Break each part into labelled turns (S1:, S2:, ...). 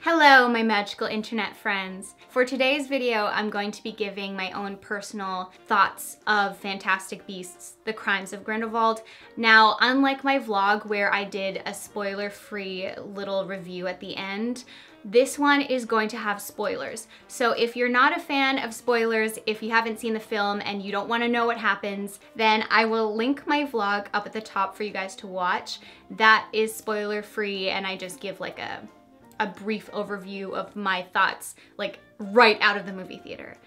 S1: Hello, my magical internet friends. For today's video, I'm going to be giving my own personal thoughts of Fantastic Beasts: The Crimes of Grindelwald. Now, unlike my vlog where I did a spoiler-free little review at the end, this one is going to have spoilers. So if you're not a fan of spoilers, if you haven't seen the film and you don't want to know what happens, then I will link my vlog up at the top for you guys to watch. That is spoiler-free, and I just give like a brief overview of my thoughts, like right out of the movie theater.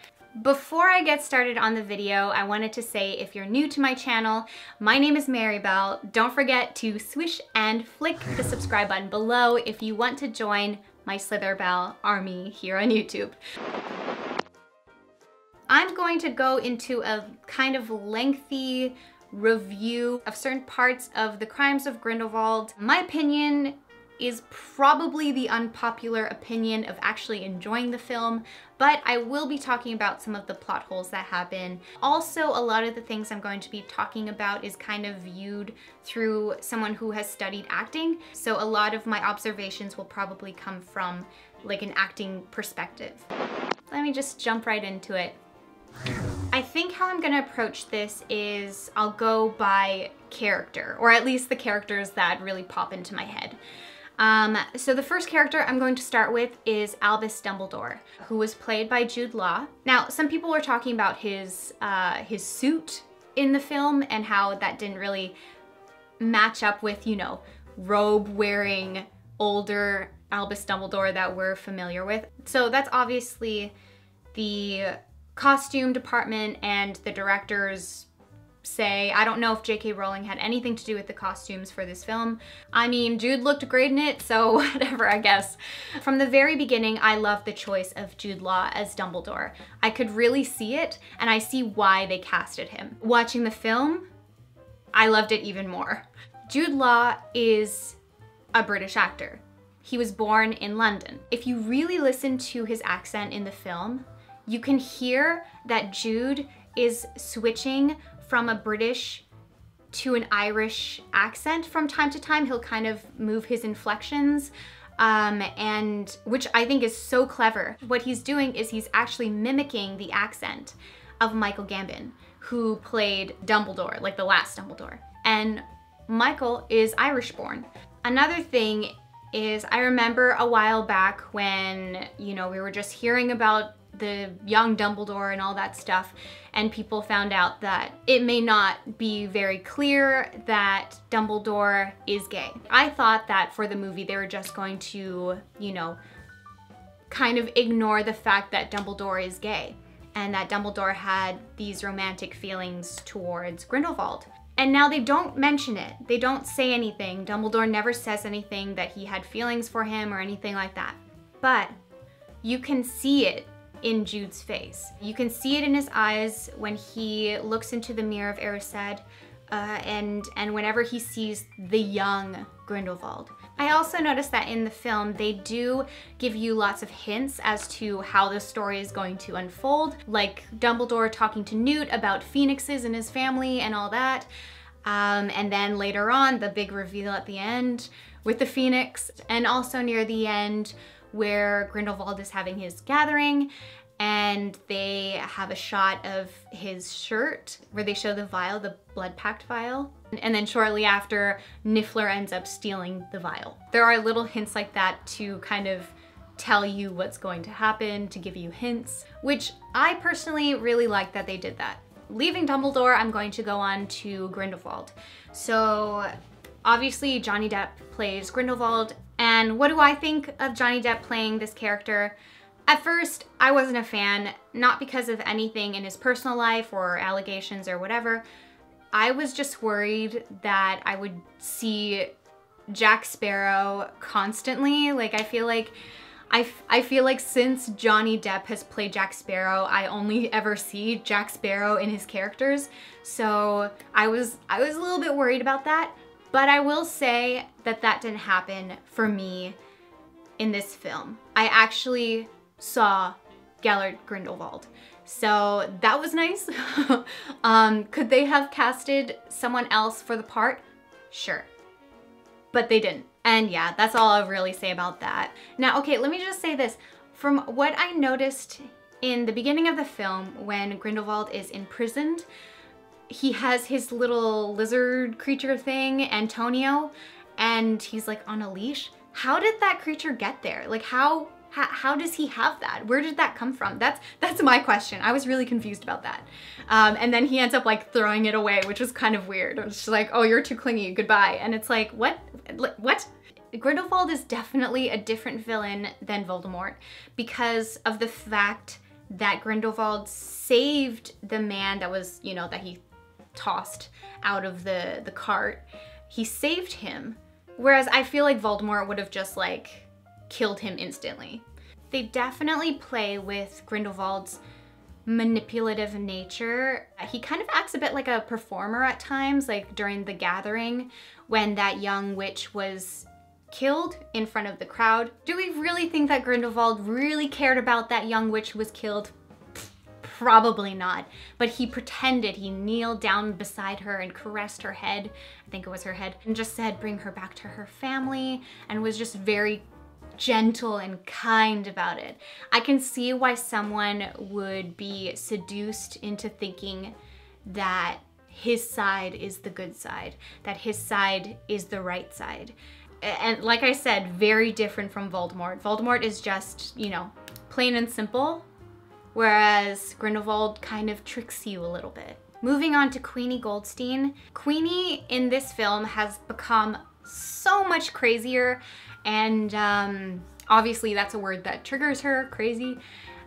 S1: Before I get started on the video, I wanted to say if you're new to my channel, my name is Marybelle. Don't forget to swish and flick the subscribe button below if you want to join my Slitherbell army here on YouTube. I'm going to go into a kind of lengthy review of certain parts of The Crimes of Grindelwald. My opinion is probably the unpopular opinion of actually enjoying the film, but I will be talking about some of the plot holes that happen. Also, a lot of the things I'm going to be talking about is kind of viewed through someone who has studied acting, so a lot of my observations will probably come from like an acting perspective. Let me just jump right into it. I think how I'm gonna approach this is I'll go by character, or at least the characters that really pop into my head. So the first character I'm going to start with is Albus Dumbledore, who was played by Jude Law. Now, some people were talking about his suit in the film and how that didn't really match up with, you know, robe-wearing older Albus Dumbledore that we're familiar with. So that's obviously the costume department and the directors say. I don't know if J.K. Rowling had anything to do with the costumes for this film. I mean, Jude looked great in it, so whatever, I guess. From the very beginning, I loved the choice of Jude Law as Dumbledore. I could really see it, and I see why they casted him. Watching the film, I loved it even more. Jude Law is a British actor. He was born in London. If you really listen to his accent in the film, you can hear that Jude is switching from a British to an Irish accent from time to time. He'll kind of move his inflections, and which I think is so clever. What he's doing is he's actually mimicking the accent of Michael Gambon, who played Dumbledore, like the last Dumbledore. And Michael is Irish born. Another thing is I remember a while back when, you know, we were just hearing about the young Dumbledore and all that stuff, and people found out that it may not be very clear that Dumbledore is gay. I thought that for the movie they were just going to, you know, kind of ignore the fact that Dumbledore is gay and that Dumbledore had these romantic feelings towards Grindelwald. And now they don't mention it. They don't say anything. Dumbledore never says anything that he had feelings for him or anything like that. But you can see it in Jude's face. You can see it in his eyes when he looks into the mirror of Erised, and whenever he sees the young Grindelwald. I also noticed that in the film they do give you lots of hints as to how the story is going to unfold, like Dumbledore talking to Newt about phoenixes and his family and all that, and then later on the big reveal at the end with the phoenix, and also near the end where Grindelwald is having his gathering and they have a shot of his shirt where they show the vial, the blood pact vial. And then shortly after, Niffler ends up stealing the vial. There are little hints like that to kind of tell you what's going to happen, to give you hints, which I personally really like that they did that. Leaving Dumbledore, I'm going to go on to Grindelwald. So obviously Johnny Depp plays Grindelwald, and what do I think of Johnny Depp playing this character? At first, I wasn't a fan, not because of anything in his personal life or allegations or whatever. I was just worried that I would see Jack Sparrow constantly. Like, I feel like since Johnny Depp has played Jack Sparrow, I only ever see Jack Sparrow in his characters. So I was a little bit worried about that. But I will say that that didn't happen for me in this film. I actually saw Gellert Grindelwald. So that was nice. Could they have casted someone else for the part? Sure. But they didn't. And yeah, that's all I'll really say about that. Now, okay, let me just say this. From what I noticed in the beginning of the film, when Grindelwald is imprisoned, he has his little lizard creature thing, Antonio, and he's like on a leash. How did that creature get there? Like how does he have that? Where did that come from? That's my question. I was really confused about that. And then he ends up like throwing it away, which was kind of weird. It was just like, oh, you're too clingy, goodbye. And it's like, what? What? Grindelwald is definitely a different villain than Voldemort because of the fact that Grindelwald saved the man that was, you know, that he tossed out of the cart. He saved him. Whereas I feel like Voldemort would have just like killed him instantly. They definitely play with Grindelwald's manipulative nature. He kind of acts a bit like a performer at times, like during the gathering when that young witch was killed in front of the crowd. Do we really think that Grindelwald really cared about that young witch who was killed? Probably not, but he pretended. He kneeled down beside her and caressed her head, I think it was her head, and just said bring her back to her family, and was just very gentle and kind about it. I can see why someone would be seduced into thinking that his side is the good side, that his side is the right side. And like I said, very different from Voldemort. Voldemort is just, you know, plain and simple, whereas Grindelwald kind of tricks you a little bit. Moving on to Queenie Goldstein. Queenie in this film has become so much crazier, and obviously that's a word that triggers her, crazy.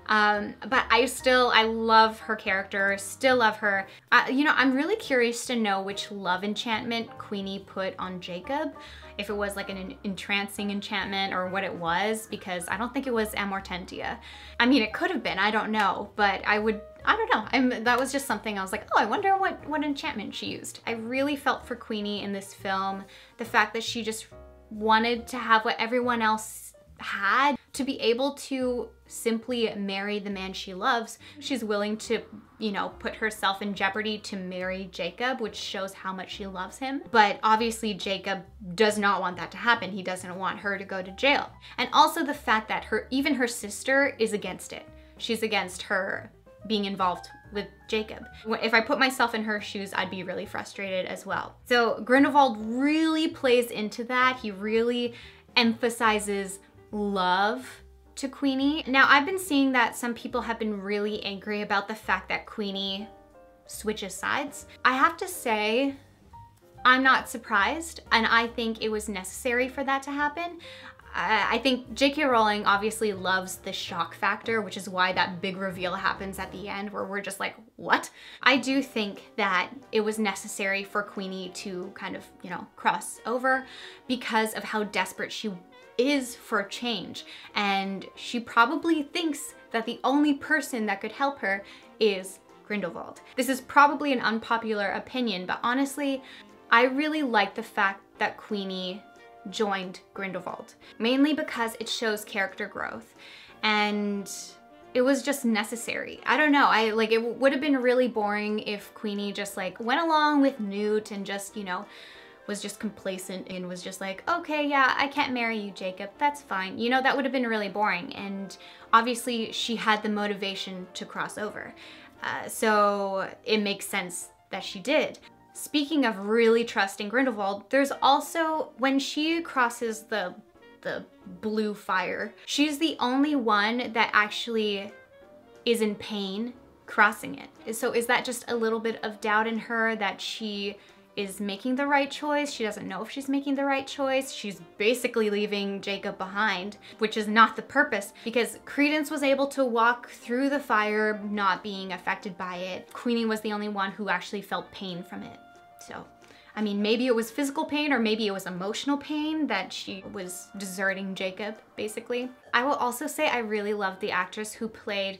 S1: But I love her character, still love her. You know, I'm really curious to know which love enchantment Queenie put on Jacob. If it was like an entrancing enchantment or what it was, because I don't think it was Amortentia. I mean, it could have been, I don't know, but I don't know. That was just something I was like, oh, I wonder what enchantment she used. I really felt for Queenie in this film, the fact that she just wanted to have what everyone else had, to be able to simply marry the man she loves. She's willing to, you know, put herself in jeopardy to marry Jacob, which shows how much she loves him. But obviously Jacob does not want that to happen. He doesn't want her to go to jail. And also the fact that even her sister is against it. She's against her being involved with Jacob. If I put myself in her shoes, I'd be really frustrated as well. So Grindelwald really plays into that. He really emphasizes love to Queenie. Now, I've been seeing that some people have been really angry about the fact that Queenie switches sides. I have to say, I'm not surprised, and I think it was necessary for that to happen. I think J.K. Rowling obviously loves the shock factor, which is why that big reveal happens at the end where we're just like, what? I do think that it was necessary for Queenie to kind of, you know, cross over because of how desperate she is for change. And she probably thinks that the only person that could help her is Grindelwald. This is probably an unpopular opinion, but honestly, I really like the fact that Queenie joined Grindelwald, mainly because it shows character growth, and it was just necessary. I don't know, it would have been really boring if Queenie just like went along with Newt and just, you know, was just complacent and was just like, okay, yeah, I can't marry you, Jacob, that's fine. You know, that would have been really boring, and obviously she had the motivation to cross over. So it makes sense that she did. Speaking of really trusting Grindelwald, there's also, when she crosses the blue fire, she's the only one that actually is in pain crossing it. So is that just a little bit of doubt in her that she is making the right choice? She doesn't know if she's making the right choice. She's basically leaving Jacob behind, which is not the purpose, because Credence was able to walk through the fire not being affected by it. Queenie was the only one who actually felt pain from it. So, I mean, maybe it was physical pain or maybe it was emotional pain that she was deserting Jacob, basically. I will also say I really loved the actress who played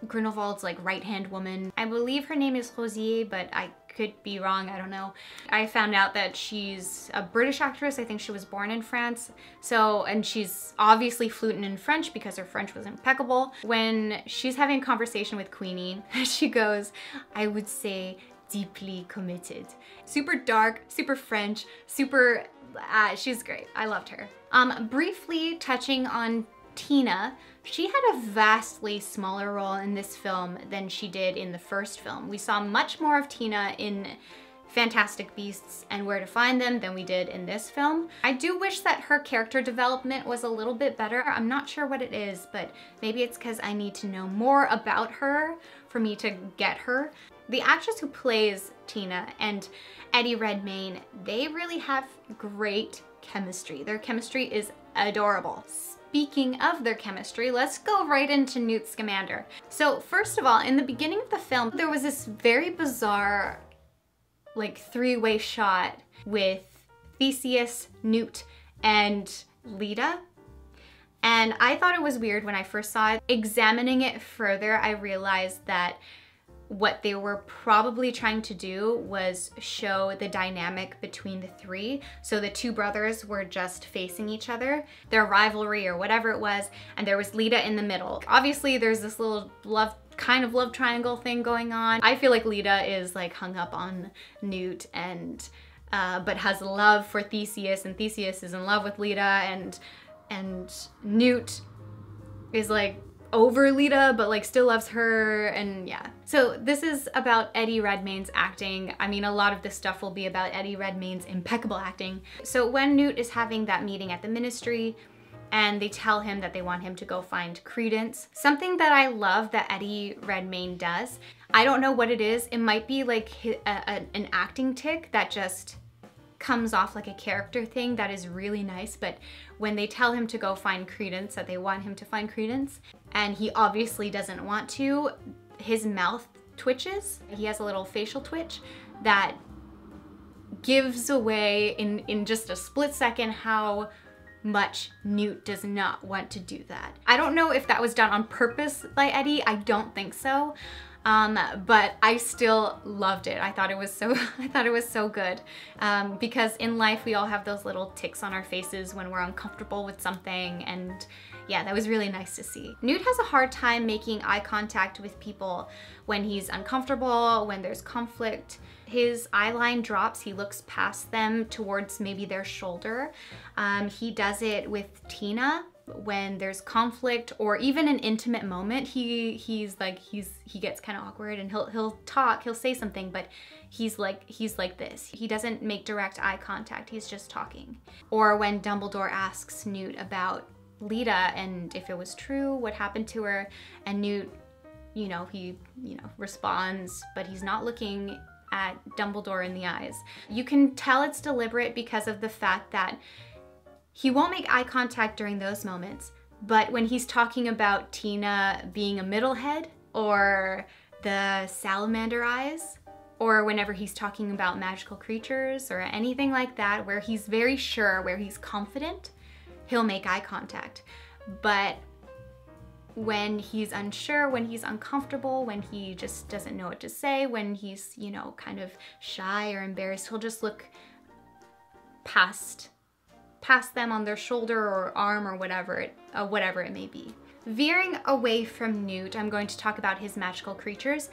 S1: Grindelwald's like right-hand woman. I believe her name is Rosier, but I could be wrong, I don't know. I found out that she's a British actress. I think she was born in France. So, and she's obviously fluent in French because her French was impeccable. When she's having a conversation with Queenie, she goes, I would say deeply committed. Super dark, super French, super, she's great. I loved her. Briefly touching on Tina, she had a vastly smaller role in this film than she did in the first film. We saw much more of Tina in Fantastic Beasts and Where to Find Them than we did in this film. I do wish that her character development was a little bit better. I'm not sure what it is, but maybe it's because I need to know more about her for me to get her. The actress who plays Tina and Eddie Redmayne, they really have great chemistry. Their chemistry is adorable. Speaking of their chemistry, let's go right into Newt Scamander. So first of all, in the beginning of the film, there was this very bizarre like three-way shot with Theseus, Newt, and Lita. And I thought it was weird when I first saw it. Examining it further, I realized that what they were probably trying to do was show the dynamic between the three. So the two brothers were just facing each other, their rivalry or whatever it was, and there was Lita in the middle. Obviously there's this little kind of love triangle thing going on. I feel like Lita is like hung up on Newt and but has love for Theseus, and Theseus is in love with Lita, and Newt is like over Lita but like still loves her, and yeah. So this is about Eddie Redmayne's acting. I mean, a lot of this stuff will be about Eddie Redmayne's impeccable acting. So when Newt is having that meeting at the ministry and they tell him that they want him to go find Credence, something that I love that Eddie Redmayne does, I don't know what it is, it might be like an acting tick that just comes off like a character thing that is really nice, but when they tell him to go find Credence, that they want him to find Credence, and he obviously doesn't want to, his mouth twitches. He has a little facial twitch that gives away in just a split second how much Newt does not want to do that. I don't know if that was done on purpose by Eddie, I don't think so. But I still loved it. I thought it was so good. Because in life we all have those little tics on our faces when we're uncomfortable with something, and yeah, that was really nice to see. Newt has a hard time making eye contact with people when he's uncomfortable, when there's conflict. His eye line drops, he looks past them towards maybe their shoulder. He does it with Tina when there's conflict or even an intimate moment. He gets kind of awkward and he'll talk, he'll say something, but he's like this. He doesn't make direct eye contact, he's just talking. Or when Dumbledore asks Newt about Lita and if it was true, what happened to her, and Newt, he responds, but he's not looking at Dumbledore in the eyes. You can tell it's deliberate because of the fact that he won't make eye contact during those moments, but when he's talking about Tina being a middlehead, or the salamander eyes, or whenever he's talking about magical creatures or anything like that, where he's very sure, where he's confident, he'll make eye contact. But when he's unsure, when he's uncomfortable, when he just doesn't know what to say, when he's, kind of shy or embarrassed, he'll just look past them on their shoulder or arm or whatever it may be. Veering away from Newt, I'm going to talk about his magical creatures,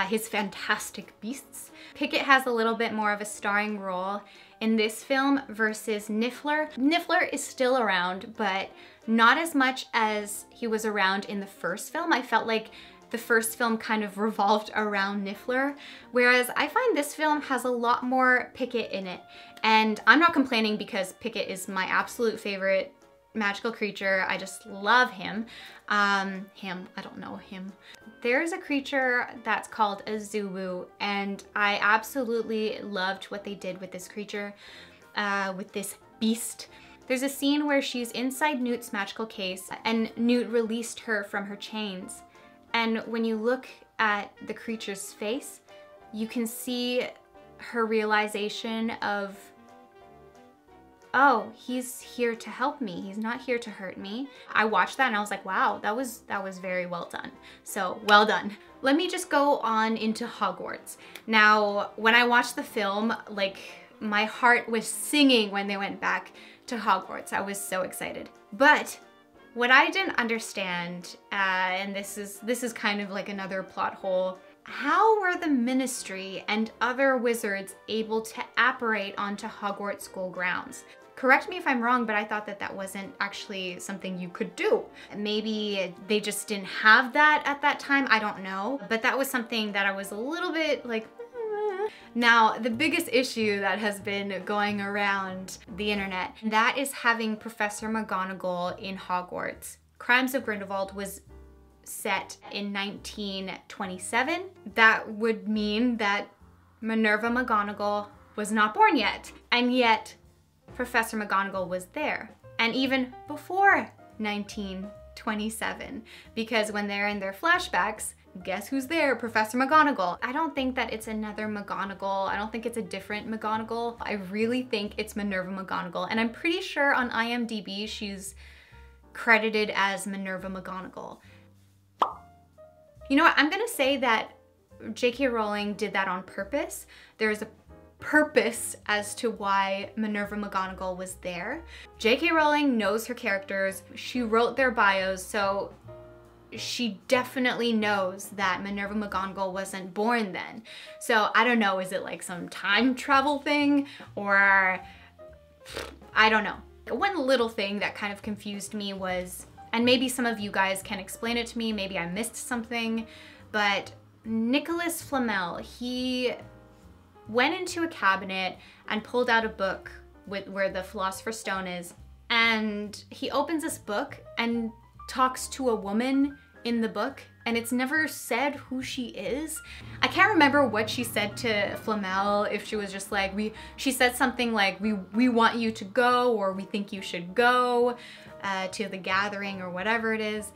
S1: his fantastic beasts. Pickett has a little bit more of a starring role in this film versus Niffler. Niffler is still around, but not as much as he was around in the first film. I felt like the first film kind of revolved around Niffler, whereas I find this film has a lot more Pickett in it. And I'm not complaining because Pickett is my absolute favorite magical creature. I just love him. I don't know him. There's a creature that's called a Zuwu, and I absolutely loved what they did with this creature, with this beast. There's a scene where she's inside Newt's magical case and Newt released her from her chains. And when you look at the creature's face, you can see her realization of, oh, he's here to help me. He's not here to hurt me. I watched that and I was like, wow, that was very well done. So well done. Let me just go on into Hogwarts. Now, when I watched the film, like my heart was singing when they went back to Hogwarts. I was so excited. But what I didn't understand, and this is kind of like another plot hole, how were the Ministry and other wizards able to apparate onto Hogwarts school grounds? Correct me if I'm wrong, but I thought that that wasn't actually something you could do. Maybe they just didn't have that at that time, I don't know. But that was something that I was a little bit like, Now, the biggest issue that has been going around the internet, that is having Professor McGonagall in Hogwarts. Crimes of Grindelwald was set in 1927. That would mean that Minerva McGonagall was not born yet. And yet, Professor McGonagall was there. And even before 1927, because when they're in their flashbacks, guess who's there? Professor McGonagall. I don't think that it's another McGonagall. I don't think it's a different McGonagall. I really think it's Minerva McGonagall. And I'm pretty sure on IMDb, she's credited as Minerva McGonagall. You know what? I'm gonna say that J.K. Rowling did that on purpose. There's a purpose as to why Minerva McGonagall was there. J.K. Rowling knows her characters. She wrote their bios, so she definitely knows that Minerva McGonagall wasn't born then. So I don't know, is it like some time travel thing, or I don't know. One little thing that kind of confused me was, and maybe some of you guys can explain it to me, maybe I missed something, but Nicolas Flamel, he went into a cabinet and pulled out a book where the Philosopher's Stone is, and he opens this book and talks to a woman in the book, and it's never said who she is. I can't remember what she said to Flamel, if she was just like, she said something like, we want you to go, or we think you should go to the gathering, or whatever it is.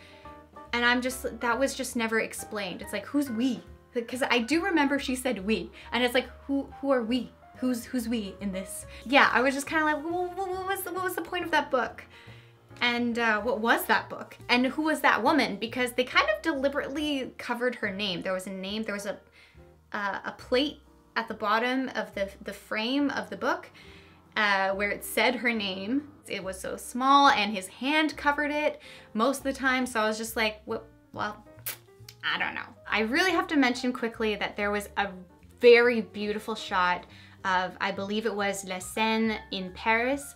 S1: And that was just never explained. It's like, who's we? Because I do remember she said we, and it's like, who are we? Who's we in this? Yeah, I was just kind of like, what was the point of that book? And what was that book? And who was that woman? Because they kind of deliberately covered her name. There was a name, there was a plate at the bottom of the frame of the book where it said her name. It was so small, and his hand covered it most of the time. So I was just like, well, I don't know. I really have to mention quickly that there was a very beautiful shot of, I believe it was La Seine in Paris.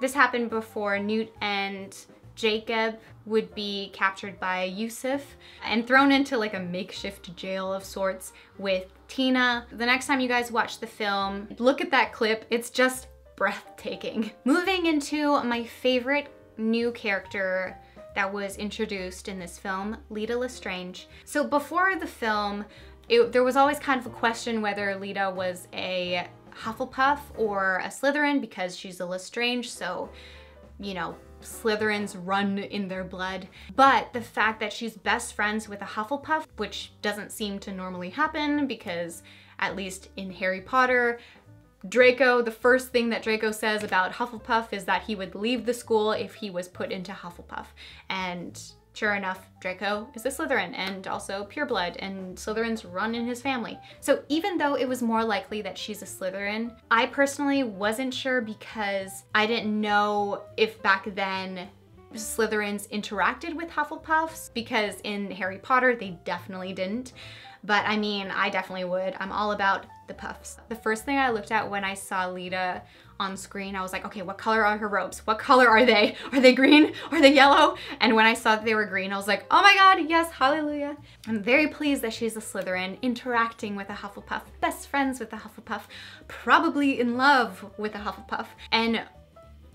S1: This happened before Newt and Jacob would be captured by Yusuf and thrown into like a makeshift jail of sorts with Tina. The next time you guys watch the film, look at that clip. It's just breathtaking. Moving into my favorite new character that was introduced in this film, Leta Lestrange. So before the film, there was always kind of a question whether Leta was a Hufflepuff or a Slytherin, because she's a Lestrange, so, you know, Slytherins run in their blood. But the fact that she's best friends with a Hufflepuff, which doesn't seem to normally happen, because at least in Harry Potter, Draco, the first thing that Draco says about Hufflepuff is that he would leave the school if he was put into Hufflepuff. And sure enough, Draco is a Slytherin and also pureblood, and Slytherins run in his family. So even though it was more likely that she's a Slytherin, I personally wasn't sure, because I didn't know if back then Slytherins interacted with Hufflepuffs, because in Harry Potter they definitely didn't. But I mean, I definitely would. I'm all about the puffs. The first thing I looked at when I saw Leta on screen, I was like, okay, what color are her robes? What color are they? Are they green? Are they yellow? And when I saw that they were green, I was like, oh my God, yes, hallelujah. I'm very pleased that she's a Slytherin, interacting with a Hufflepuff, best friends with a Hufflepuff, probably in love with a Hufflepuff. And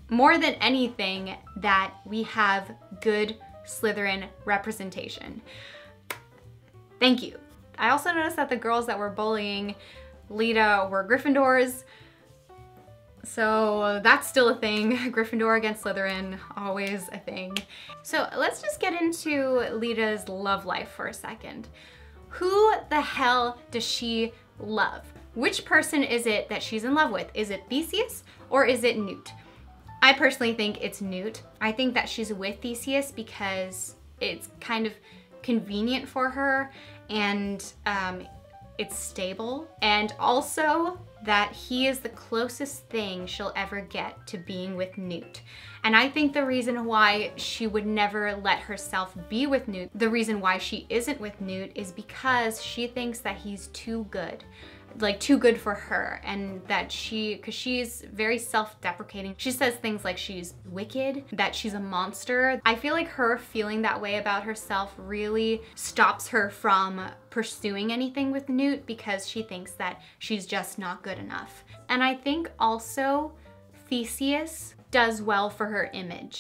S1: more than anything, that we have good Slytherin representation. Thank you. I also noticed that the girls that were bullying Leta were Gryffindors. So that's still a thing. Gryffindor against Slytherin, always a thing. So let's just get into Leta's love life for a second. Who the hell does she love? Which person is it that she's in love with? Is it Theseus or is it Newt? I personally think it's Newt. I think that she's with Theseus because it's kind of convenient for her, and it's stable. And also, that he is the closest thing she'll ever get to being with Newt. And I think the reason why she would never let herself be with Newt, the reason why she isn't with Newt, is because she thinks that he's too good. Like too good for her, and that because she's very self-deprecating. She says things like she's wicked, that she's a monster. I feel like her feeling that way about herself really stops her from pursuing anything with Newt, because she thinks that she's just not good enough. And I think also Theseus does well for her image.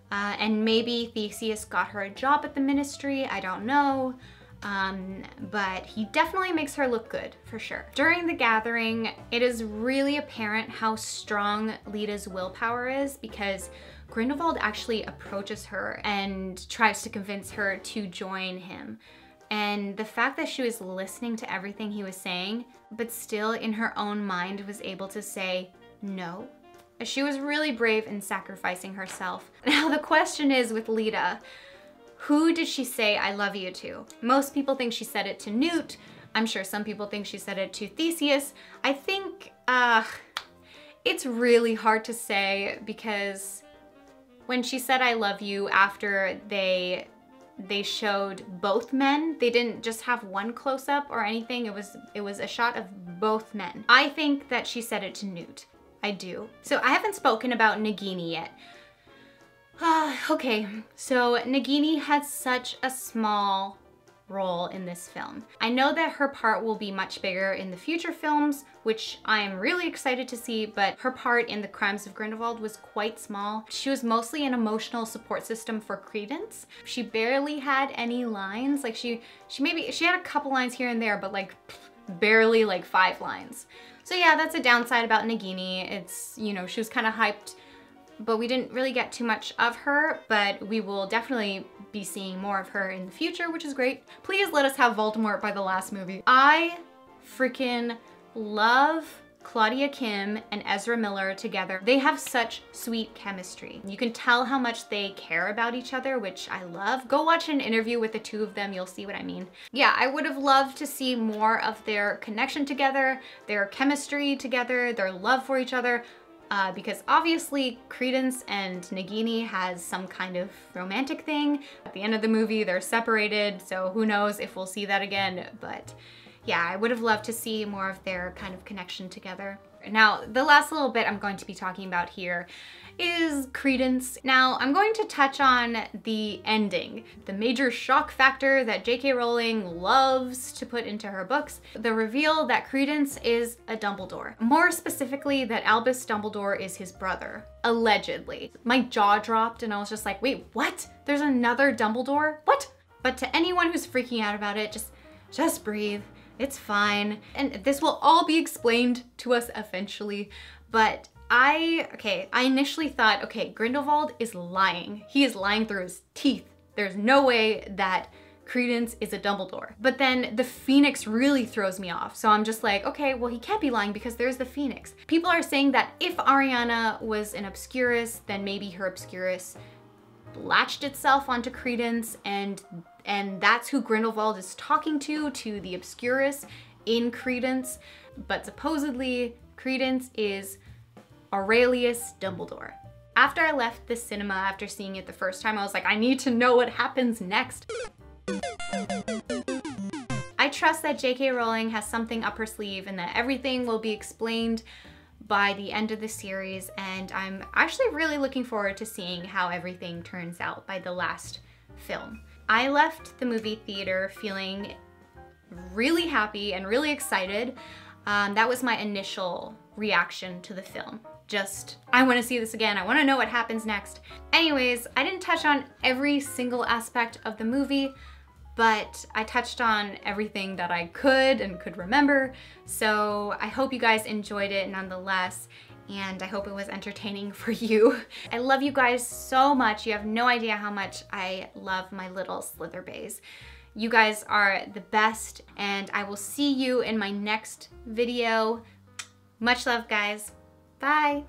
S1: And maybe Theseus got her a job at the ministry, I don't know. But he definitely makes her look good, for sure. During the gathering, it is really apparent how strong Lita's willpower is, because Grindelwald actually approaches her and tries to convince her to join him. And the fact that she was listening to everything he was saying, but still in her own mind was able to say no. She was really brave in sacrificing herself. Now the question is with Lita, who did she say I love you to? Most people think she said it to Newt. I'm sure some people think she said it to Theseus. I think it's really hard to say, because when she said I love you after they showed both men, they didn't just have one close-up or anything. It was a shot of both men. I think that she said it to Newt. I do. So I haven't spoken about Nagini yet. Okay, so Nagini had such a small role in this film. I know that her part will be much bigger in the future films, which I am really excited to see, but her part in The Crimes of Grindelwald was quite small. She was mostly an emotional support system for Credence. She barely had any lines. Like she had a couple lines here and there, but like barely like 5 lines. So yeah, that's a downside about Nagini. It's, you know, she was kind of hyped, but we didn't really get too much of her, but we will definitely be seeing more of her in the future, which is great. Please let us have Voldemort by the last movie. I freaking love Claudia Kim and Ezra Miller together. They have such sweet chemistry. You can tell how much they care about each other, which I love. Go watch an interview with the two of them, you'll see what I mean. Yeah, I would have loved to see more of their connection together, their chemistry together, their love for each other. Because obviously Credence and Nagini has some kind of romantic thing. At the end of the movie, they're separated, so who knows if we'll see that again, but yeah, I would have loved to see more of their kind of connection together. Now, the last little bit I'm going to be talking about here is Credence. Now, I'm going to touch on the ending, the major shock factor that J.K. Rowling loves to put into her books, the reveal that Credence is a Dumbledore. More specifically, that Albus Dumbledore is his brother, allegedly. My jaw dropped and I was just like, wait, what? There's another Dumbledore? What? But to anyone who's freaking out about it, just breathe. It's fine. And this will all be explained to us eventually, but I initially thought, okay, Grindelwald is lying. He is lying through his teeth. There's no way that Credence is a Dumbledore. But then the Phoenix really throws me off. So I'm just like, okay, well, he can't be lying because there's the Phoenix. People are saying that if Ariana was an Obscurus, then maybe her Obscurus latched itself onto Credence, and that's who Grindelwald is talking to the Obscurus in Credence. But supposedly Credence is Aurelius Dumbledore. After I left the cinema, after seeing it the first time, I was like, I need to know what happens next. I trust that J.K. Rowling has something up her sleeve and that everything will be explained by the end of the series, and I'm actually really looking forward to seeing how everything turns out by the last film. I left the movie theater feeling really happy and really excited. That was my initial reaction to the film. Just, I want to see this again. I want to know what happens next. Anyways, I didn't touch on every single aspect of the movie, but I touched on everything that I could remember. So I hope you guys enjoyed it nonetheless, and I hope it was entertaining for you. I love you guys so much. You have no idea how much I love my little Slitherbays. You guys are the best, and I will see you in my next video. Much love, guys. Bye.